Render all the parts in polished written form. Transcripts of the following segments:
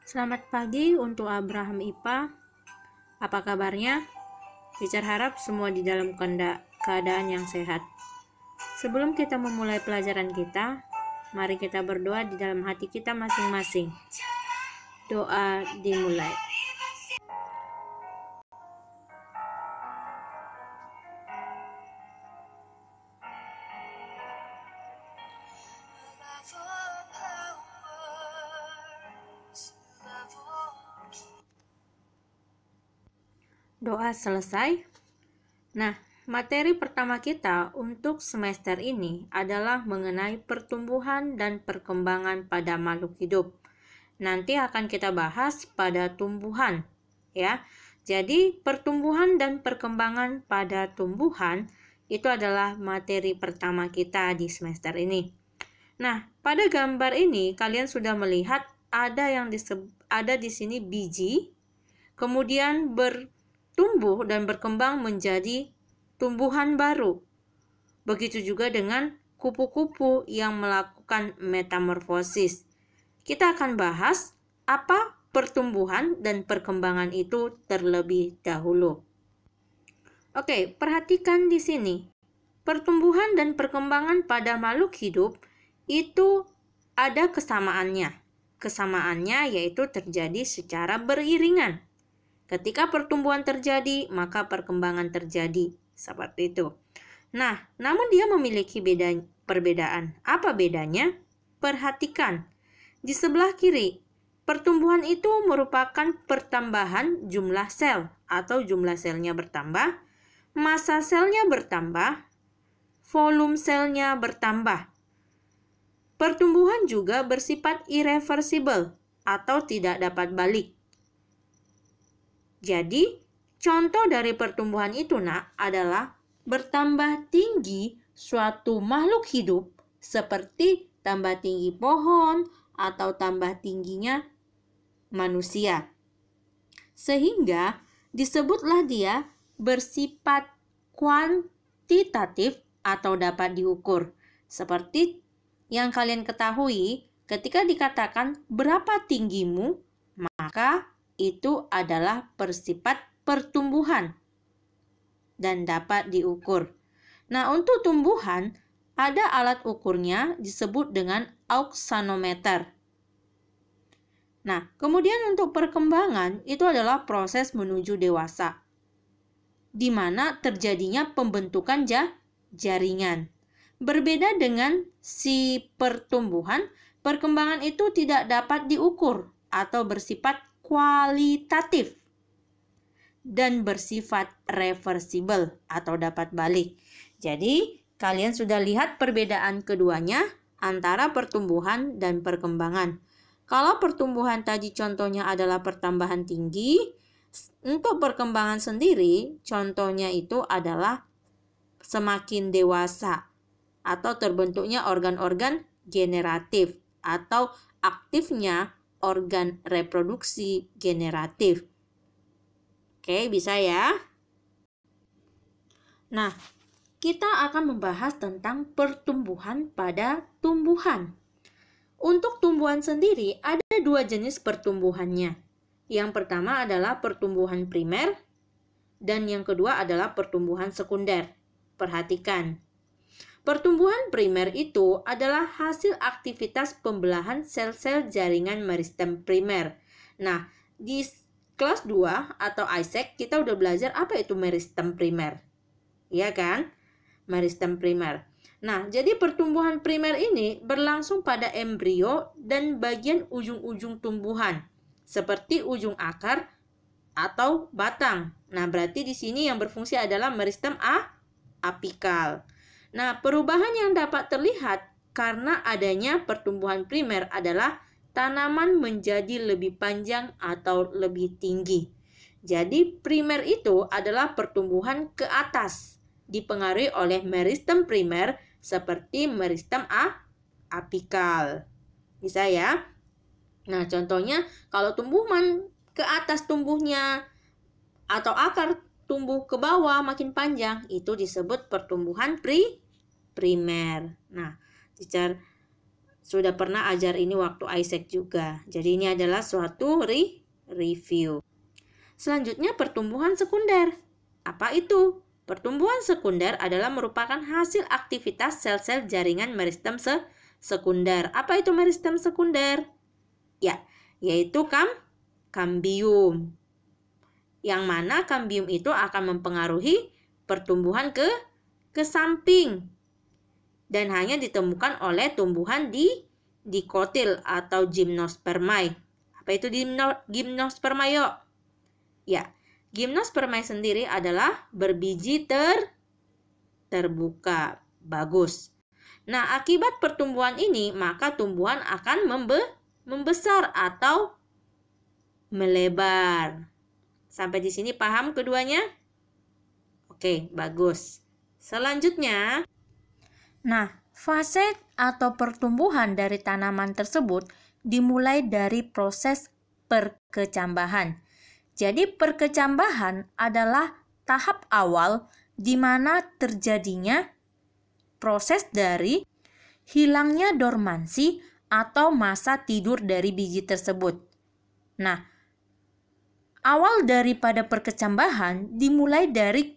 Selamat pagi untuk Abraham IPA. Apa kabarnya? Teacher harap semua di dalam keadaan yang sehat. Sebelum kita memulai pelajaran kita, mari kita berdoa di dalam hati kita masing-masing. Doa dimulai. Doa selesai. Nah, materi pertama kita untuk semester ini adalah mengenai pertumbuhan dan perkembangan pada makhluk hidup. Nanti akan kita bahas pada tumbuhan, ya. Jadi, pertumbuhan dan perkembangan pada tumbuhan itu adalah materi pertama kita di semester ini. Nah, pada gambar ini kalian sudah melihat ada di sini biji, kemudian bertumbuh dan berkembang menjadi tumbuhan baru. Begitu juga dengan kupu-kupu yang melakukan metamorfosis. Kita akan bahas apa pertumbuhan dan perkembangan itu terlebih dahulu. Oke, perhatikan di sini. Pertumbuhan dan perkembangan pada makhluk hidup itu ada kesamaannya. Kesamaannya yaitu terjadi secara beriringan. Ketika pertumbuhan terjadi, maka perkembangan terjadi. Seperti itu. Nah, namun dia memiliki perbedaan. Apa bedanya? Perhatikan. Di sebelah kiri, pertumbuhan itu merupakan pertambahan jumlah sel atau jumlah selnya bertambah, massa selnya bertambah, volume selnya bertambah. Pertumbuhan juga bersifat irreversible atau tidak dapat balik. Jadi, contoh dari pertumbuhan itu adalah bertambah tinggi suatu makhluk hidup seperti tambah tinggi pohon atau tambah tingginya manusia. Sehingga disebutlah dia bersifat kuantitatif atau dapat diukur. Seperti yang kalian ketahui, ketika dikatakan berapa tinggimu, maka itu adalah bersifat pertumbuhan dan dapat diukur. Nah, untuk tumbuhan, ada alat ukurnya disebut dengan auxanometer. Nah, kemudian untuk perkembangan, itu adalah proses menuju dewasa, di mana terjadinya pembentukan jaringan. Berbeda dengan si pertumbuhan, perkembangan itu tidak dapat diukur atau bersifat kualitatif dan bersifat reversible atau dapat balik. Jadi, kalian sudah lihat perbedaan keduanya antara pertumbuhan dan perkembangan. Kalau pertumbuhan tadi contohnya adalah pertambahan tinggi, untuk perkembangan sendiri contohnya itu adalah semakin dewasa atau terbentuknya organ-organ generatif atau aktifnya organ reproduksi generatif. Oke, bisa ya? Nah, kita akan membahas tentang pertumbuhan pada tumbuhan. Untuk tumbuhan sendiri, ada dua jenis pertumbuhannya. Yang pertama adalah pertumbuhan primer, dan yang kedua adalah pertumbuhan sekunder. Perhatikan. Pertumbuhan primer itu adalah hasil aktivitas pembelahan sel-sel jaringan meristem primer. Nah, di kelas 2 atau Isaac kita udah belajar apa itu meristem primer. Iya kan? Meristem primer. Nah, jadi pertumbuhan primer ini berlangsung pada embrio dan bagian ujung-ujung tumbuhan, seperti ujung akar atau batang. Nah, berarti di sini yang berfungsi adalah meristem apikal. Nah, perubahan yang dapat terlihat karena adanya pertumbuhan primer adalah tanaman menjadi lebih panjang atau lebih tinggi. Jadi, primer itu adalah pertumbuhan ke atas, dipengaruhi oleh meristem primer seperti meristem apikal. Bisa ya? Nah, contohnya kalau tumbuhan ke atas tumbuhnya atau akar tumbuh ke bawah makin panjang, itu disebut pertumbuhan primer. Nah, teacher Sudah pernah ajar ini waktu Isaac juga. Jadi ini adalah suatu review. Selanjutnya pertumbuhan sekunder. Apa itu? Pertumbuhan sekunder adalah merupakan hasil aktivitas sel-sel jaringan meristem sekunder. Apa itu meristem sekunder? Ya, yaitu kambium. Yang mana kambium itu akan mempengaruhi pertumbuhan ke samping. Dan hanya ditemukan oleh tumbuhan di dikotil atau gymnospermae. Apa itu gymnospermae? Ya, gymnospermae sendiri adalah berbiji terbuka. Bagus. Nah, akibat pertumbuhan ini, maka tumbuhan akan membesar atau melebar. Sampai di sini paham keduanya? Oke, bagus. Selanjutnya, nah, fase atau pertumbuhan dari tanaman tersebut dimulai dari proses perkecambahan. Jadi perkecambahan adalah tahap awal di mana terjadinya proses dari hilangnya dormansi atau masa tidur dari biji tersebut. Nah, awal daripada perkecambahan dimulai dari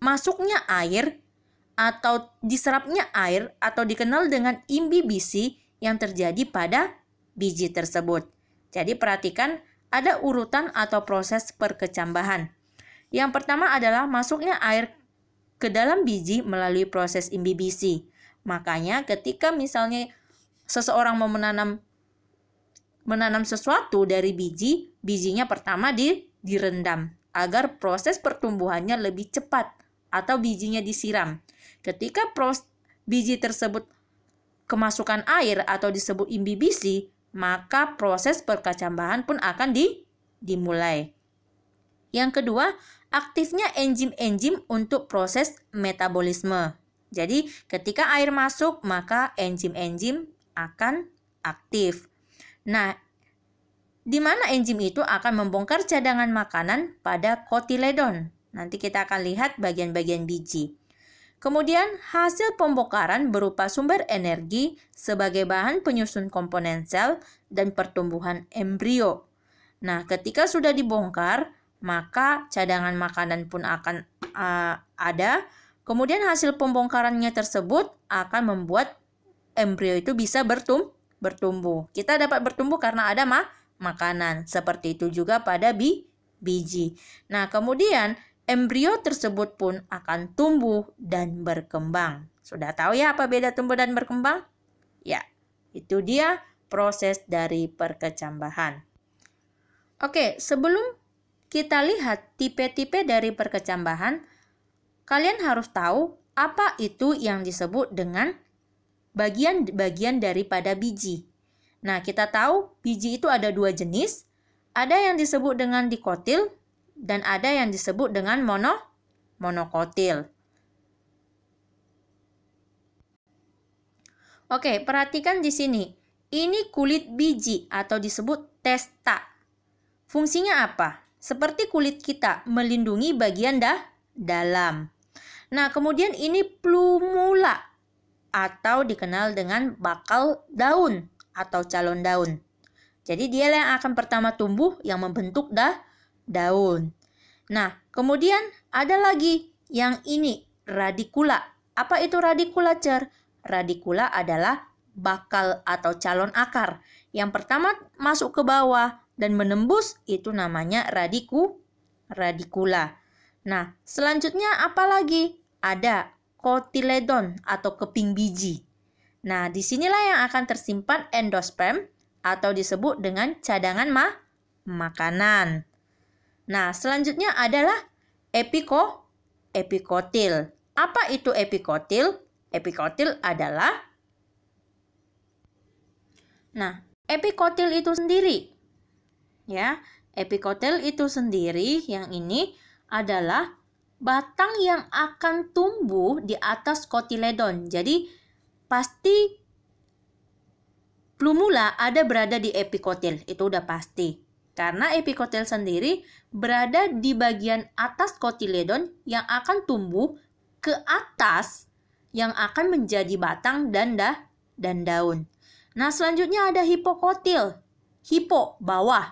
masuknya air atau diserapnya air atau dikenal dengan imbibisi yang terjadi pada biji tersebut. Jadi perhatikan ada urutan atau proses perkecambahan. Yang pertama adalah masuknya air ke dalam biji melalui proses imbibisi. Makanya ketika misalnya seseorang mau menanam sesuatu dari biji, bijinya pertama direndam agar proses pertumbuhannya lebih cepat atau bijinya disiram. Ketika biji tersebut kemasukan air atau disebut imbibisi, maka proses perkecambahan pun akan dimulai. Yang kedua, aktifnya enzim-enzim untuk proses metabolisme. Jadi, ketika air masuk, maka enzim-enzim akan aktif. Nah, di mana enzim itu akan membongkar cadangan makanan pada kotiledon. Nanti kita akan lihat bagian-bagian biji. Kemudian hasil pembongkaran berupa sumber energi sebagai bahan penyusun komponen sel dan pertumbuhan embrio. Nah, ketika sudah dibongkar, maka cadangan makanan pun akan ada. Kemudian hasil pembongkarannya tersebut akan membuat embrio itu bisa bertumbuh. Kita dapat bertumbuh karena ada makanan. Seperti itu juga pada biji. Nah, kemudian embrio tersebut pun akan tumbuh dan berkembang. Sudah tahu ya apa beda tumbuh dan berkembang? Ya, itu dia proses dari perkecambahan. Oke, sebelum kita lihat tipe-tipe dari perkecambahan, kalian harus tahu apa itu yang disebut dengan bagian-bagian daripada biji. Nah, kita tahu biji itu ada dua jenis. Ada yang disebut dengan dikotil dan ada yang disebut dengan monokotil. Oke, perhatikan di sini. Ini kulit biji atau disebut testa. Fungsinya apa? Seperti kulit kita, melindungi bagian dalam. Nah, kemudian ini plumula atau dikenal dengan bakal daun atau calon daun. Jadi dia yang akan pertama tumbuh yang membentuk daun. Nah, kemudian ada lagi yang ini, radikula. Apa itu radikula, Cer? Radikula adalah bakal atau calon akar. Yang pertama masuk ke bawah dan menembus, itu namanya radikula. Nah, selanjutnya apa lagi? Ada kotiledon atau keping biji. Nah, disinilah yang akan tersimpan endosperm atau disebut dengan cadangan makanan. Nah, selanjutnya adalah epikotil. Apa itu epikotil? Epikotil adalah epikotil itu sendiri. Ya, epikotil itu sendiri yang ini adalah batang yang akan tumbuh di atas kotiledon. Jadi, pasti plumula berada di epikotil. Itu udah pasti. Karena epikotil sendiri berada di bagian atas kotiledon yang akan tumbuh ke atas yang akan menjadi batang dan daun. Nah, selanjutnya ada hipokotil. Hipo, bawah.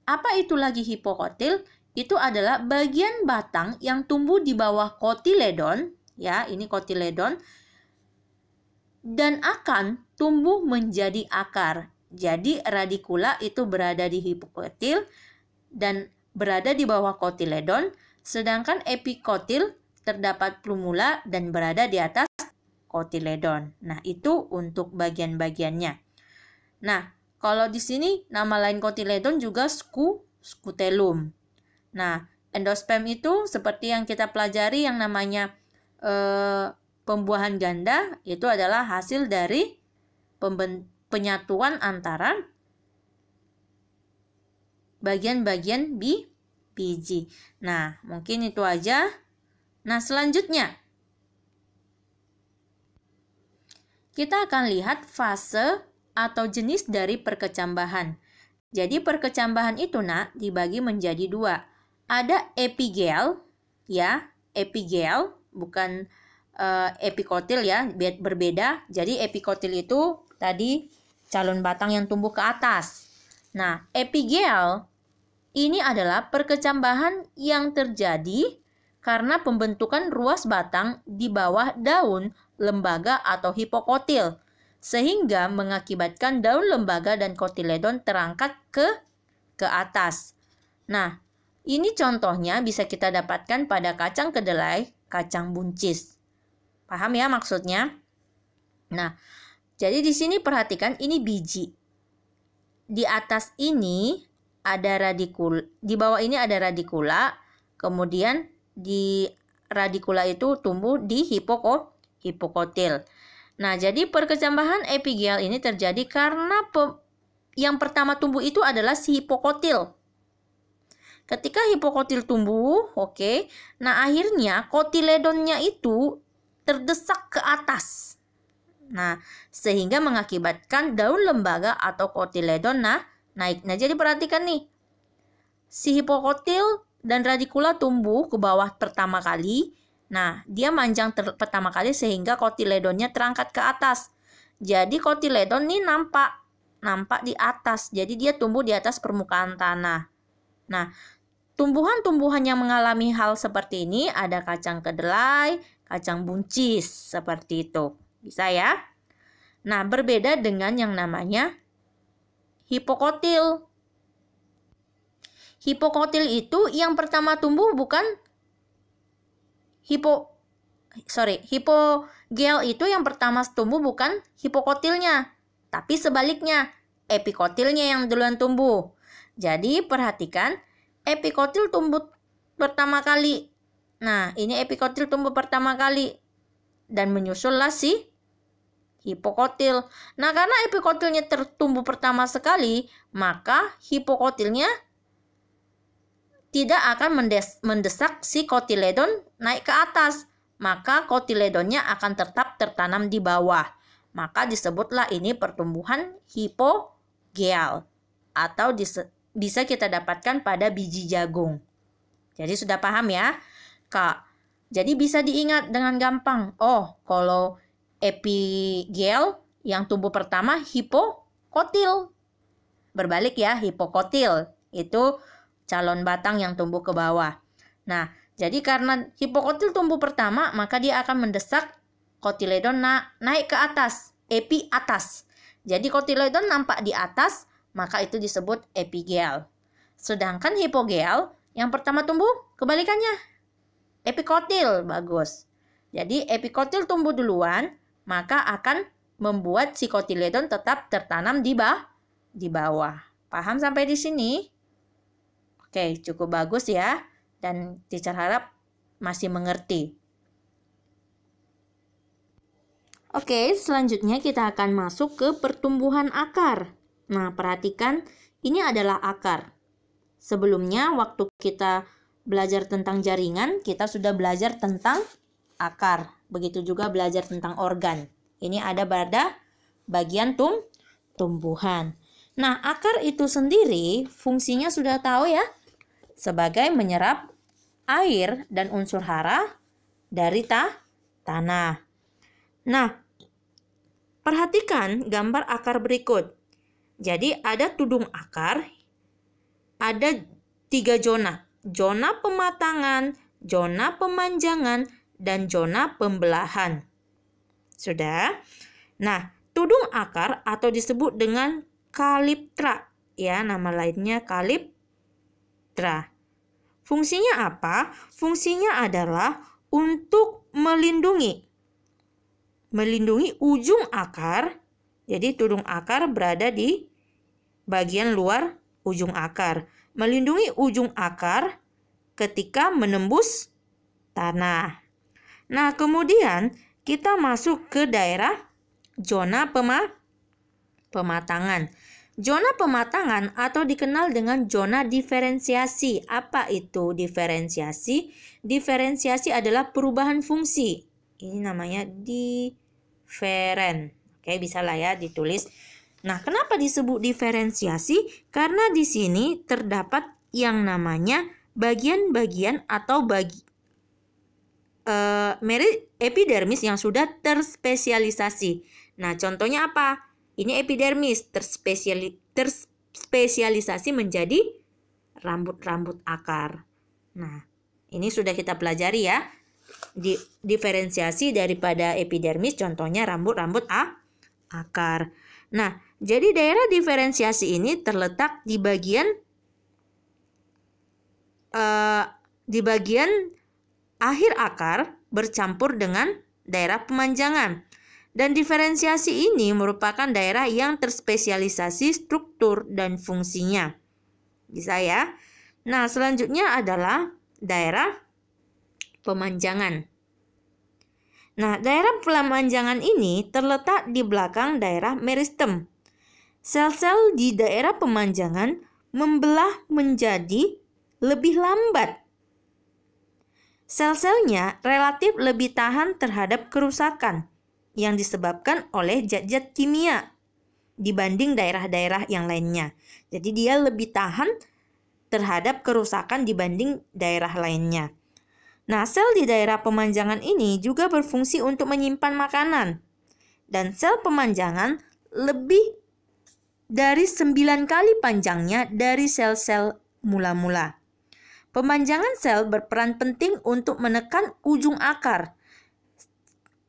Apa itu lagi hipokotil? Itu adalah bagian batang yang tumbuh di bawah kotiledon, ya, ini kotiledon, dan akan tumbuh menjadi akar. Jadi radikula itu berada di hipokotil dan berada di bawah kotiledon, sedangkan epikotil terdapat plumula dan berada di atas kotiledon. Nah, itu untuk bagian-bagiannya. Nah, kalau di sini nama lain kotiledon juga scutellum. Nah, endosperm itu seperti yang kita pelajari yang namanya pembuahan ganda, itu adalah hasil dari penyatuan antara bagian-bagian biji. Nah, mungkin itu aja. Nah, selanjutnya kita akan lihat fase atau jenis dari perkecambahan. Jadi perkecambahan itu dibagi menjadi dua. Ada epigel, ya, epigel, bukan epikotil ya, berbeda. Jadi epikotil itu tadi calon batang yang tumbuh ke atas. Nah, epigel ini adalah perkecambahan yang terjadi karena pembentukan ruas batang di bawah daun lembaga atau hipokotil, sehingga mengakibatkan daun lembaga dan kotiledon terangkat ke atas. Nah, ini contohnya bisa kita dapatkan pada kacang kedelai, kacang buncis. Paham ya maksudnya? Nah, jadi di sini perhatikan ini biji. Di atas ini ada radikula, di bawah ini ada radikula, kemudian di radikula itu tumbuh di hipokotil. Nah, jadi perkecambahan epigel ini terjadi karena yang pertama tumbuh itu adalah si hipokotil. Ketika hipokotil tumbuh, oke. Nah, akhirnya kotiledonnya itu terdesak ke atas. Nah, sehingga mengakibatkan daun lembaga atau kotiledon naik. Nah, jadi perhatikan nih. Si hipokotil dan radikula tumbuh ke bawah pertama kali. Nah, dia manjang pertama kali sehingga kotiledonnya terangkat ke atas. Jadi kotiledon nih nampak di atas. Jadi dia tumbuh di atas permukaan tanah. Nah, tumbuhan-tumbuhan yang mengalami hal seperti ini ada kacang kedelai, kacang buncis, seperti itu. Bisa ya? Nah, berbeda dengan yang namanya hipokotil. Hipokotil itu yang pertama tumbuh bukan hipogel itu yang pertama tumbuh bukan hipokotilnya, tapi sebaliknya, epikotilnya yang duluan tumbuh. Jadi perhatikan, epikotil tumbuh pertama kali. Nah, ini epikotil tumbuh pertama kali dan menyusullah si hipokotil. Nah, karena epikotilnya tumbuh pertama sekali, maka hipokotilnya tidak akan mendesak si kotiledon naik ke atas. Maka kotiledonnya akan tetap tertanam di bawah. Maka disebutlah ini pertumbuhan hipogel. Atau bisa kita dapatkan pada biji jagung. Jadi sudah paham ya, Kak? Jadi bisa diingat dengan gampang. Oh, kalau epigel yang tumbuh pertama hipokotil. Berbalik ya, hipokotil. Itu calon batang yang tumbuh ke bawah. Nah, jadi karena hipokotil tumbuh pertama, maka dia akan mendesak kotiledon naik ke atas, epi atas. Jadi kotiledon nampak di atas, maka itu disebut epigel. Sedangkan hipogel yang pertama tumbuh kebalikannya, epikotil. Bagus. Jadi epikotil tumbuh duluan, maka akan membuat si kotiledon tetap tertanam di bawah. Paham sampai di sini? Oke, cukup bagus ya. Dan teacher harap masih mengerti. Oke, selanjutnya kita akan masuk ke pertumbuhan akar. Nah, perhatikan, ini adalah akar. Sebelumnya, waktu kita belajar tentang jaringan, kita sudah belajar tentang akar. Begitu juga belajar tentang organ. Ini ada pada bagian tumbuhan. Nah, akar itu sendiri fungsinya sudah tahu ya. Sebagai menyerap air dan unsur hara dari tanah. Nah, perhatikan gambar akar berikut. Jadi ada tudung akar, ada 3 zona. Zona pematangan, zona pemanjangan, dan zona pembelahan. Sudah? Nah, tudung akar atau disebut dengan kaliptra, ya, nama lainnya kaliptra. Fungsinya apa? Fungsinya adalah untuk melindungi ujung akar. Jadi tudung akar berada di bagian luar ujung akar. Melindungi ujung akar ketika menembus tanah. Nah, kemudian kita masuk ke daerah zona pematangan. Zona pematangan atau dikenal dengan zona diferensiasi. Apa itu diferensiasi? Diferensiasi adalah perubahan fungsi. Ini namanya diferen. Oke, bisa lah ya ditulis. Nah, kenapa disebut diferensiasi? Karena di sini terdapat yang namanya bagian-bagian atau epidermis yang sudah terspesialisasi. Nah, contohnya apa? Ini epidermis terspesialisasi menjadi rambut-rambut akar. Nah, ini sudah kita pelajari ya. Diferensiasi daripada epidermis, contohnya rambut-rambut akar. Nah, jadi daerah diferensiasi ini terletak di bagian akhir akar bercampur dengan daerah pemanjangan. Dan diferensiasi ini merupakan daerah yang terspesialisasi struktur dan fungsinya. Bisa ya? Nah, selanjutnya adalah daerah pemanjangan. Nah, daerah pemanjangan ini terletak di belakang daerah meristem. Sel-sel di daerah pemanjangan membelah menjadi lebih lambat. Sel-selnya relatif lebih tahan terhadap kerusakan yang disebabkan oleh zat-zat kimia dibanding daerah-daerah yang lainnya. Jadi dia lebih tahan terhadap kerusakan dibanding daerah lainnya. Nah, sel di daerah pemanjangan ini juga berfungsi untuk menyimpan makanan. Dan sel pemanjangan lebih dari 9 kali panjangnya dari sel-sel mula-mula. Pemanjangan sel berperan penting untuk menekan ujung akar,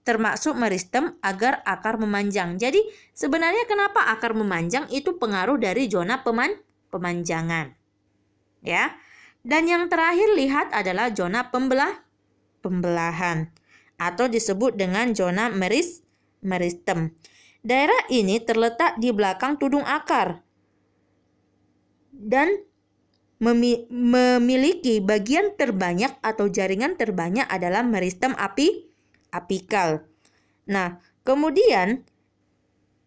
termasuk meristem agar akar memanjang. Jadi sebenarnya kenapa akar memanjang itu pengaruh dari zona pemanjangan. Ya. Dan yang terakhir lihat adalah zona pembelahan atau disebut dengan zona meristem. Daerah ini terletak di belakang tudung akar dan memiliki bagian terbanyak atau jaringan terbanyak adalah meristem apikal. Nah, kemudian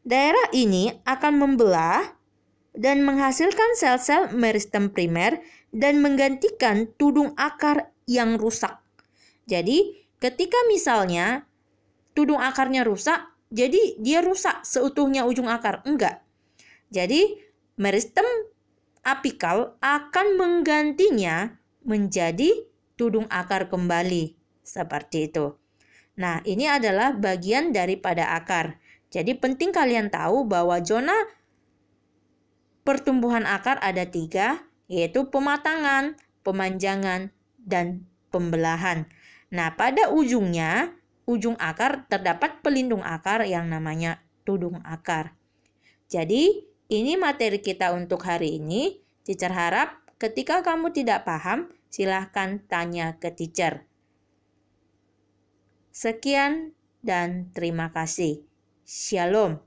daerah ini akan membelah dan menghasilkan sel-sel meristem primer dan menggantikan tudung akar yang rusak. Jadi, ketika misalnya tudung akarnya rusak, jadi dia rusak seutuhnya ujung akar. Enggak. Jadi, meristem apikal akan menggantinya menjadi tudung akar kembali. Seperti itu. Nah, ini adalah bagian daripada akar. Jadi penting kalian tahu bahwa zona pertumbuhan akar ada 3, yaitu pematangan, pemanjangan, dan pembelahan. Nah, pada ujungnya, ujung akar terdapat pelindung akar yang namanya tudung akar. Jadi, ini materi kita untuk hari ini. Teacher harap ketika kamu tidak paham, silahkan tanya ke teacher. Sekian dan terima kasih. Shalom.